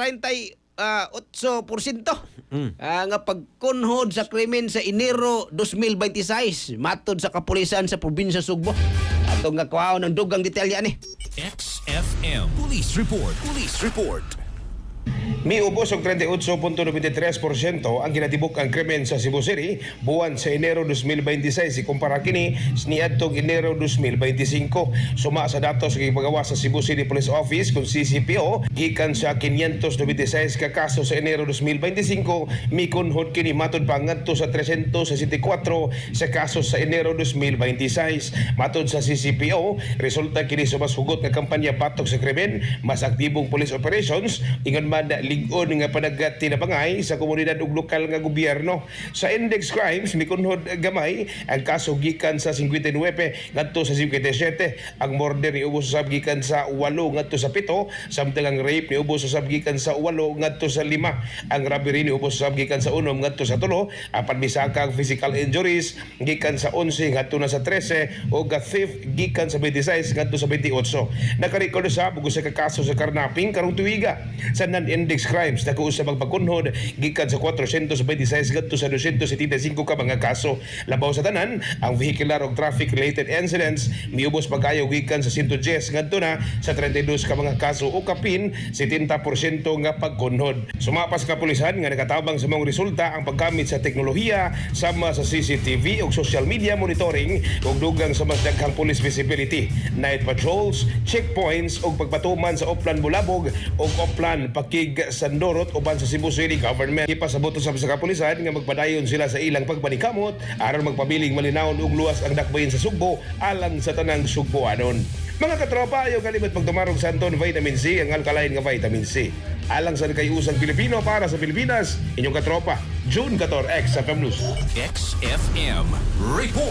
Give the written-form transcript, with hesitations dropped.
8% nga pagkunhod sa krimen sa Enero 2026 matod sa kapulisan sa probinsya Sugbo. Ato nga kuhaon ng dugang detalya ni. XFM Police Report. Police Report. Miubos og 38.93% ang ginatibuk ang krimen sa Cebu City buwan sa Enero 2026 ikumpara kini niadtong Enero 2025. Suma sa datos sa gipagawa sa Cebu City Police Office kung CCPO gikan sa 596 ka kaso sa Enero 2025 mikunhod kini matud pa ngadto sa 364 sa kaso sa Enero 2026. Matud sa CCPO resulta kini sa mas hugot nga kampanya batok sa krimen, mas aktibong police operations ingon man lig-on nga panagat tinabangay sa komunidad ug lokal nga gobyerno. Sa index crimes mikunhod gamay ang kaso gikan sa 59 ngadto sa 57, ang murder ni ubos usab gikan sa 8 ngadto sa 7, samtang ang rape ni ubos usab gikan sa 8 ngadto sa 5, ang robbery ni ubos usab gikan sa 1 ngadto sa 3, apan bisaka ang physical injuries gikan sa 11 ngadto na sa 13 ug theft gikan sa 26 ngadto sa 28. Nakarecord sa bugo sa kaso sa karnaping karong tuiga. Sa non-index crimes dako usab ang pagkunhod gikan sa 426 ngadto sa 275 ka mga kaso. Labaw sa tanan ang vehicular ug traffic related incidents miubos pagkayo gikan sa 110 ngadto na sa 32 ka mga kaso o kapin 70% nga pagkunhod. Sumapas ka pulisan nga nakatabang sa mga resulta ang paggamit sa teknolohiya sama sa CCTV ug social media monitoring ug dugang sa mas daghang police visibility, night patrols, checkpoints ug pagpatuman sa Oplan Bulabog ug Oplan Pakig Sandorot uban sa Cebu City Government. Ipasabot sa kapulisan nga magpadayon sila sa ilang pagpanikamot aron magpabiling malinawon ug luwas ang dakbayin sa Sugbo alang sa tanang Sugboanon. Mga katropa, ayaw kalimot pagtumarog sa Anton Vitamin C, ang alkaline nga vitamin C. Alang sa kayusang Pilipino para sa Pilipinas, inyong katropa, June 14, XFM News. XFM Report.